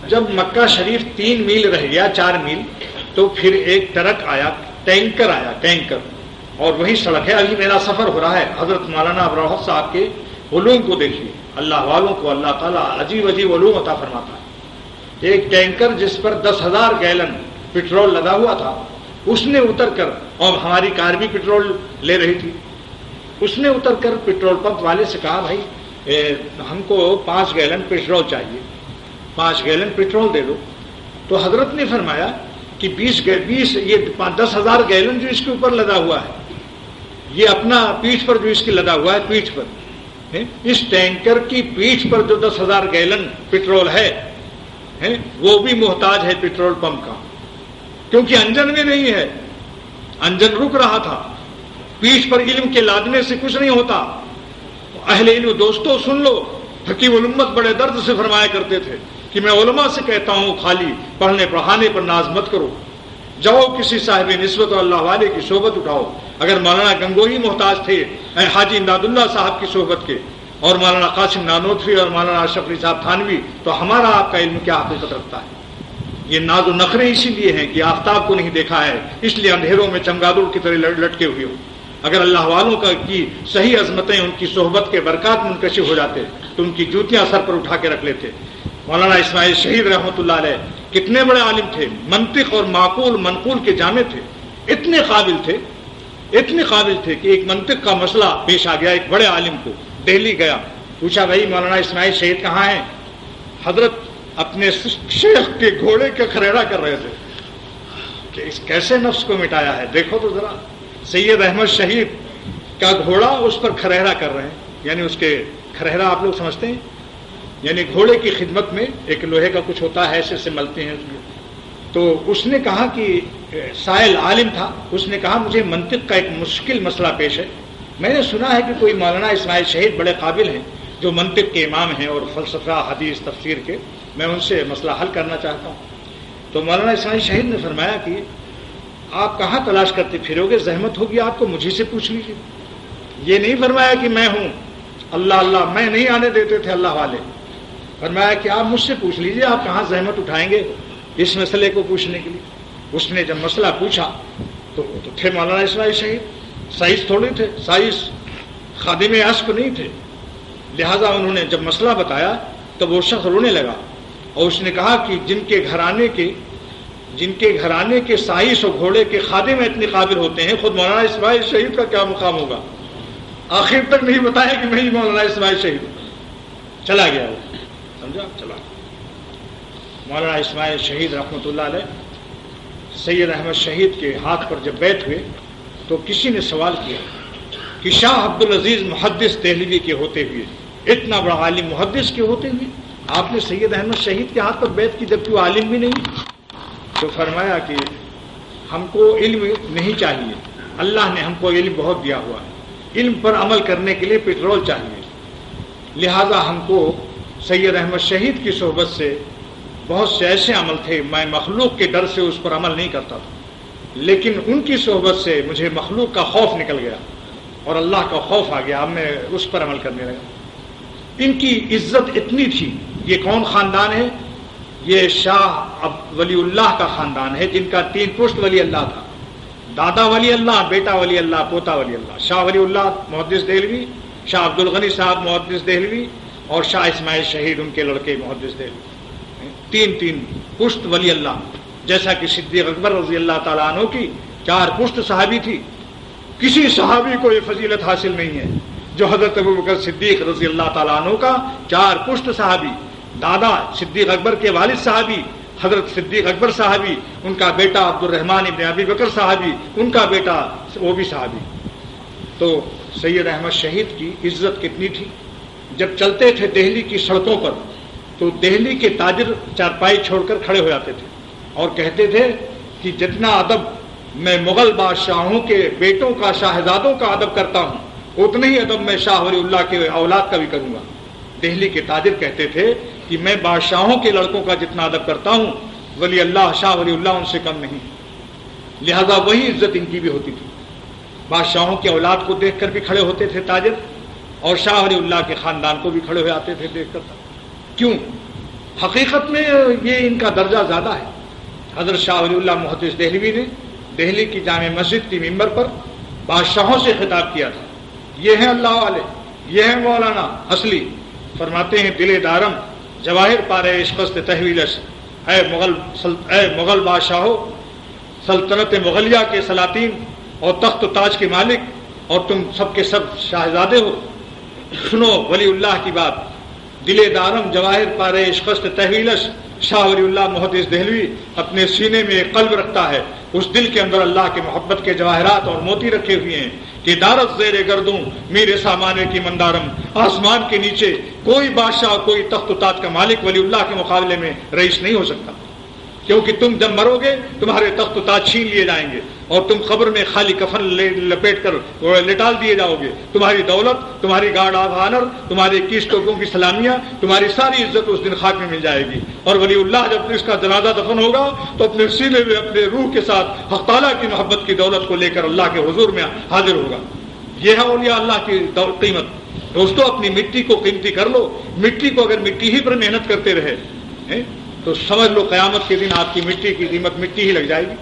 جب مکہ شریف 3 میل رہ گیا، 4 میل، تو پھر ایک ٹرک آیا، ٹینکر آیا، ٹینکر، اور وہی سڑک ہے۔ ابھی میرا سفر ہو رہا ہے، حضرت مولانا ابوالروحت صاحب کے علوم کو دیکھیے، اللہ والوں کو اللہ تعالیٰ عجیب عجیب علوم عطا فرماتا ہے۔ ایک ٹینکر جس پر 10,000 گیلن پٹرول لدا ہوا تھا، اس نے اتر کر، اور ہماری کار بھی پٹرول لے رہی تھی، اس نے اتر کر پٹرول پمپ والے سے کہا بھائی ہم کو 5 گیلن پٹرول چاہیے، 5 گیلن پٹرول دے دو۔ تو حضرت نے فرمایا کہ 20 یہ 10,000 گیلن جو اس کے اوپر لدا ہوا ہے، یہ اپنا پیٹھ پر جو اس کی لدا ہوا ہے، پیٹھ پر، اس ٹینکر کی پیٹھ پر جو 10,000 گیلن پٹرول ہے وہ بھی محتاج ہے پٹرول پمپ کا، کیونکہ انجن میں نہیں ہے، انجن رک رہا تھا۔ پیٹھ پر علم کے لادنے سے کچھ نہیں ہوتا۔ اہل علم دوستو سن لو، حکیم الامت بڑے درد سے فرمایا کرتے تھے کہ میں علماء سے کہتا ہوں خالی پڑھنے پڑھانے پر ناز مت کرو، جاؤ کسی صاحب نسبت و اللہ والے کی صحبت اٹھاؤ۔ اگر مولانا گنگوہی محتاج تھے حاجی امداد اللہ صاحب کی صحبت کے، اور مولانا قاسم نانوتوی اور مولانا اشرف علی صاحب تھانوی، تو ہمارا آپ کا علم کیا حقیقت رکھتا ہے؟ یہ ناز و نخرے اسی لیے ہیں کہ آفتاب کو نہیں دیکھا ہے، اس لیے اندھیروں میں چمگادڑ کی طرح لٹکے ہوئے ہو۔ اگر اللہ والوں کی صحیح عظمتیں ان کی صحبت کے برکات منکشف ہو جاتے تو ان کی جوتیاں سر پر اٹھا کے رکھ لیتے۔ مولانا اسماعیل شہید رحمۃ اللہ علیہ کتنے بڑے عالم تھے، منطق اور معقول منقول کے جامع تھے، اتنے قابل تھے کہ ایک منطق کا مسئلہ پیش آ گیا ایک بڑے عالم کو، دہلی گیا، پوچھا بھائی مولانا اسماعیل شہید کہاں ہیں؟ حضرت اپنے شیخ کے گھوڑے کا خریڑا کر رہے تھے کہ اس کیسے نفس کو مٹایا ہے، دیکھو تو ذرا، سید احمد شہید کا گھوڑا اس پر خریڑا کر رہے ہیں، یعنی اس کے خریڑا آپ لوگ سمجھتے ہیں، یعنی گھوڑے کی خدمت میں ایک لوہے کا کچھ ہوتا ہے، ایسے ملتے ہیں۔ تو اس نے کہا کہ سائل عالم تھا، اس نے کہا مجھے منطق کا ایک مشکل مسئلہ پیش ہے، میں نے سنا ہے کہ کوئی مولانا اسماعیل شہید بڑے قابل ہیں جو منطق کے امام ہیں اور فلسفہ حدیث تفسیر کے، میں ان سے مسئلہ حل کرنا چاہتا ہوں۔ تو مولانا اسماعیل شہید نے فرمایا کہ آپ کہاں تلاش کرتے پھرو گے، زحمت ہوگی آپ کو مجھے سے پوچھ لیجیے۔ یہ نہیں فرمایا کہ میں ہوں اللہ اللہ، میں نہیں آنے دیتے تھے اللہ والے، فرمایا کہ آپ مجھ سے پوچھ لیجیے، آپ کہاں زحمت اٹھائیں گے اس مسئلے کو پوچھنے کے لیے۔ اس نے جب مسئلہ پوچھا تو تھے مولانا اسماعیل شہید، سائنس تھوڑے تھے، سائنس خادم عشق نہیں تھے، لہذا انہوں نے جب مسئلہ بتایا تو وہ شخص رونے لگا، اور اس نے کہا کہ جن کے گھرانے کے سائنس اور گھوڑے کے خادم اتنے قابل ہوتے ہیں، خود مولانا اسماعیل شہید کا کیا مقام ہوگا؟ آخر تک نہیں بتایا کہ میں ہی مولانا اسماعیل شہید ہوں، چلا گیا وہ، سمجھا، چلا گیا۔ مولانا اسماعیل شہید رحمۃ اللہ علیہ سید احمد شہید کے ہاتھ پر جب بیٹھ ہوئے تو کسی نے سوال کیا کہ شاہ عبدالعزیز محدث دہلوی کے ہوتے ہوئے، اتنا بڑا عالم محدث کے ہوتے ہوئے آپ نے سید احمد شہید کے ہاتھ پر بیعت کی جبکہ وہ عالم بھی نہیں؟ تو فرمایا کہ ہم کو علم نہیں چاہیے، اللہ نے ہم کو علم بہت دیا ہوا ہے، علم پر عمل کرنے کے لیے پٹرول چاہیے، لہذا ہم کو سید احمد شہید کی صحبت سے بہت سے ایسے عمل تھے میں مخلوق کے ڈر سے اس پر عمل نہیں کرتا تھا، لیکن ان کی صحبت سے مجھے مخلوق کا خوف نکل گیا اور اللہ کا خوف آ گیا، اب میں اس پر عمل کرنے لگا۔ ان کی عزت اتنی تھی۔ یہ کون خاندان ہے؟ یہ شاہ ولی اللہ کا خاندان ہے، جن کا 3 پشت ولی اللہ تھا، دادا ولی اللہ، بیٹا ولی اللہ، پوتا ولی اللہ۔ شاہ ولی اللہ محدث دہلوی، شاہ عبد الغنی صاحب محدث دہلوی، اور شاہ اسماعیل شہید ان کے لڑکے محدث دہلوی، 3 پشت ولی اللہ۔ جیسا کہ صدیق اکبر رضی اللہ تعالیٰ عنہ کی 4 پشت صحابی تھی، کسی صحابی کو یہ فضیلت حاصل نہیں ہے جو حضرت ابوبکر صدیق رضی اللہ تعالیٰ عنہ کا 4 پشت صحابی، دادا صدیق اکبر کے والد صحابی حضرت صدیق اکبر صحابی، ان کا بیٹا عبد الرحمن ابن ابی بکر صحابی، ان کا بیٹا وہ بھی صحابی۔ تو سید احمد شہید کی عزت کتنی تھی، جب چلتے تھے دہلی کی سڑکوں پر تو دہلی کے تاجر چارپائی چھوڑ کر کھڑے ہو جاتے تھے اور کہتے تھے کہ جتنا ادب میں مغل بادشاہوں کے بیٹوں کا، شاہزادوں کا ادب کرتا ہوں، اتنا ہی ادب میں شاہ ولی اللہ کے اولاد کا بھی کروں گا۔ دہلی کے تاجر کہتے تھے کہ میں بادشاہوں کے لڑکوں کا جتنا ادب کرتا ہوں، ولی اللہ، شاہ ولی اللہ ان سے کم نہیں، لہذا وہی عزت ان کی بھی ہوتی تھی۔ بادشاہوں کی اولاد کو دیکھ کر بھی کھڑے ہوتے تھے تاجر، اور شاہ ولی اللہ کے خاندان کو بھی کھڑے ہو جاتے تھے دیکھ کر۔ کیوں؟ حقیقت میں یہ ان کا درجہ زیادہ ہے. حضرت شاہ ولی اللہ محدث دہلوی نے دہلی کی جامع مسجد کی ممبر پر بادشاہوں سے خطاب کیا تھا. یہ ہیں اللہ والے، یہ ہیں مولانا اصلی. فرماتے ہیں دل دارم جواہر پارے عشقست تحویلش، اے مغل بادشاہو، سلطنت مغلیہ کے سلاطین اور تخت و تاج کے مالک، اور تم سب کے سب شاہزادے ہو، سنو ولی اللہ کی بات. دل دارم جواہر پارے عشقست تحویلش. شاہ ولی اللہ محدث دہلوی اپنے سینے میں ایک قلب رکھتا ہے، اس دل کے اندر اللہ کے محبت کے جواہرات اور موتی رکھے ہوئے ہیں کہ دارت زیر گردوں میرے سامانے کی مندارم. آسمان کے نیچے کوئی بادشاہ، کوئی تخت و تاج کا مالک ولی اللہ کے مقابلے میں رئیس نہیں ہو سکتا، کیونکہ تم جب مرو گے تمہارے تخت و تاج چھین لیے جائیں گے اور تم قبر میں خالی کفن لپیٹ کر لٹال دیے جاؤ گے. تمہاری دولت، تمہاری گارڈ آف آنر، تمہارے 21 توپوں کی سلامیاں، تمہاری ساری عزت اس دن خاک میں مل جائے گی. اور ولی اللہ جب اس کا جنازہ دفن ہوگا تو اپنے سینے میں اپنے روح کے ساتھ حق تعالیٰ کی محبت کی دولت کو لے کر اللہ کے حضور میں حاضر ہوگا. یہ ہے اولیاء اللہ کی قیمت. دوستو اپنی مٹی کو قیمتی کر لو. مٹی کو اگر مٹی ہی پر محنت کرتے رہے تو سمجھ لو قیامت کے دن آپ کی مٹی کی قیمت مٹی ہی لگ جائے گی.